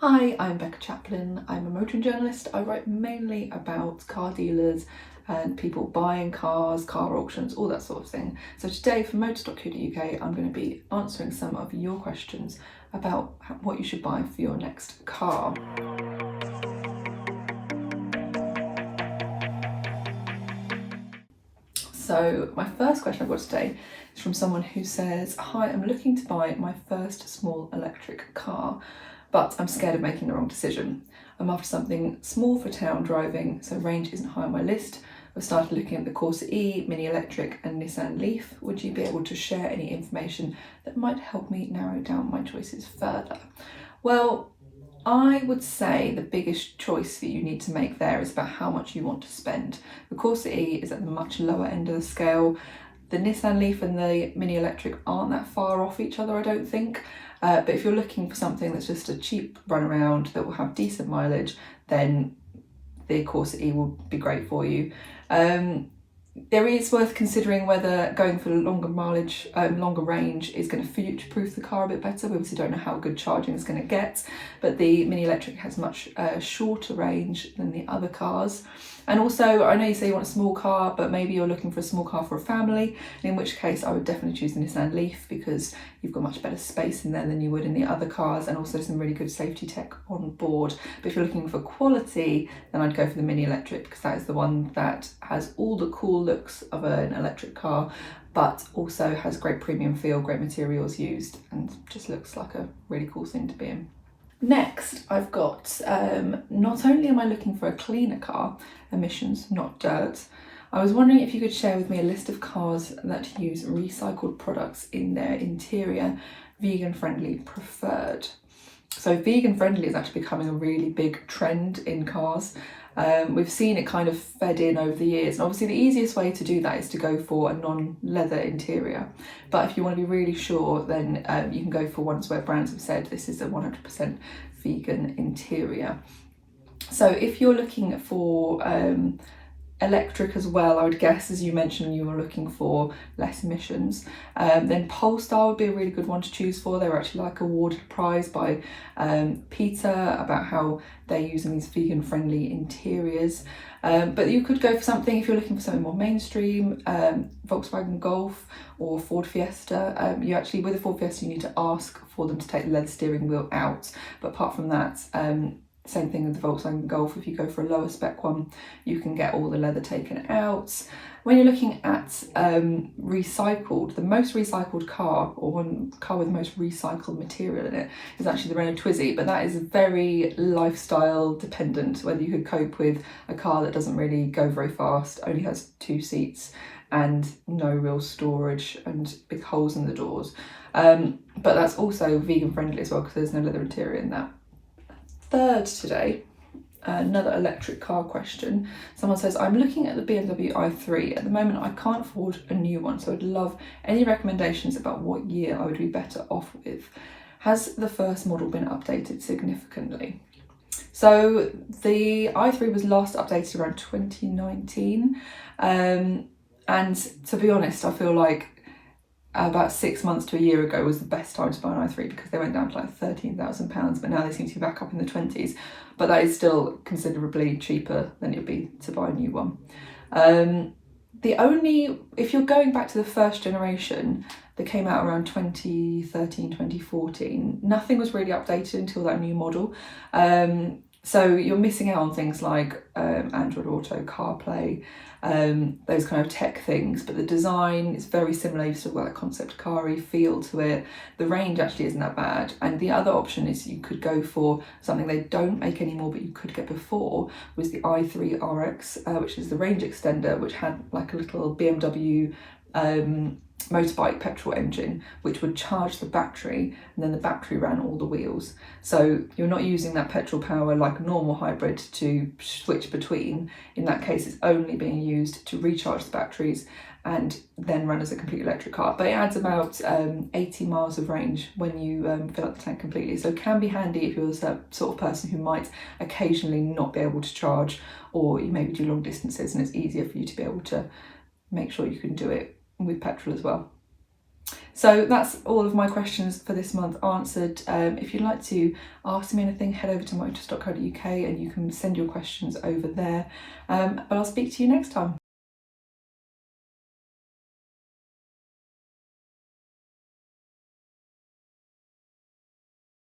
Hi, I'm Rebecca Chaplin. I'm a motoring journalist. I write mainly about car dealers and people buying cars, car auctions, all that sort of thing. So today for Motors.co.uk, I'm going to be answering some of your questions about what you should buy for your next car. So my first question I've got today is from someone who says, "Hi, I'm looking to buy my first small electric car, but I'm scared of making the wrong decision. I'm after something small for town driving, so range isn't high on my list. I've started looking at the Corsa E, Mini Electric and Nissan Leaf. Would you be able to share any information that might help me narrow down my choices further?" Well, I would say the biggest choice that you need to make there is about how much you want to spend. The Corsa E is at the much lower end of the scale. The Nissan Leaf and the Mini Electric aren't that far off each other, I don't think. But if you're looking for something that's just a cheap runaround that will have decent mileage, then the Corsa E will be great for you. There is worth considering whether going for longer mileage, longer range is going to future-proof the car a bit better. We obviously don't know how good charging is going to get, but the Mini Electric has much shorter range than the other cars. And also, I know you say you want a small car, but maybe you're looking for a small car for a family, in which case I would definitely choose the Nissan Leaf because you've got much better space in there than you would in the other cars, and also some really good safety tech on board. But if you're looking for quality, then I'd go for the Mini Electric because that is the one that has all the cool looks of an electric car, but also has great premium feel, great materials used, and just looks like a really cool thing to be in. Next, I've got, not only am I looking for a cleaner car, emissions, not dirt, I was wondering if you could share with me a list of cars that use recycled products in their interior, vegan friendly preferred. So vegan friendly is actually becoming a really big trend in cars. We've seen it kind of fed in over the years, and obviously the easiest way to do that is to go for a non-leather interior. But if you want to be really sure, then you can go for ones where brands have said this is a 100% vegan interior. So if you're looking for electric as well, I would guess, as you mentioned, you were looking for less emissions, then Polestar would be a really good one to choose for. They were actually like awarded a prize by PETA about how they're using these vegan friendly interiors. But you could go for something, if you're looking for something more mainstream, Volkswagen Golf or Ford Fiesta. You actually, with a Ford Fiesta, you need to ask for them to take the leather steering wheel out. But apart from that, same thing with the Volkswagen Golf. If you go for a lower spec one, you can get all the leather taken out. When you're looking at recycled, the most recycled car, or one car with the most recycled material in it, is actually the Renault Twizy, but that is very lifestyle dependent, whether you could cope with a car that doesn't really go very fast, only has 2 seats and no real storage and big holes in the doors. But that's also vegan friendly as well because there's no leather interior in that. Third today, another electric car question. Someone says, "I'm looking at the BMW i3. At the moment, I can't afford a new one, so I'd love any recommendations about what year I would be better off with. Has the first model been updated significantly?" So the i3 was last updated around 2019. And to be honest, I feel like about 6 months to a year ago was the best time to buy an i3 because they went down to like £13,000, but now they seem to be back up in the 20s. But that is still considerably cheaper than it would be to buy a new one. If you're going back to the first generation that came out around 2013, 2014, nothing was really updated until that new model. So you're missing out on things like Android Auto, CarPlay, those kind of tech things, but the design is very similar. You've still got that concept car-y feel to it. The range actually isn't that bad. And the other option is you could go for something they don't make anymore, but you could get before, was the i3 RX, which is the range extender, which had like a little BMW motorbike petrol engine, which would charge the battery, and then the battery ran all the wheels. So you're not using that petrol power like a normal hybrid to switch between. In that case, it's only being used to recharge the batteries and then run as a complete electric car. But it adds about 80 miles of range when you fill up the tank completely. So it can be handy if you're the sort of person who might occasionally not be able to charge, or you maybe do long distances and it's easier for you to be able to make sure you can do it with petrol as well. So that's all of my questions for this month answered. If you'd like to ask me anything, head over to motors.co.uk and you can send your questions over there. But I'll speak to you next time.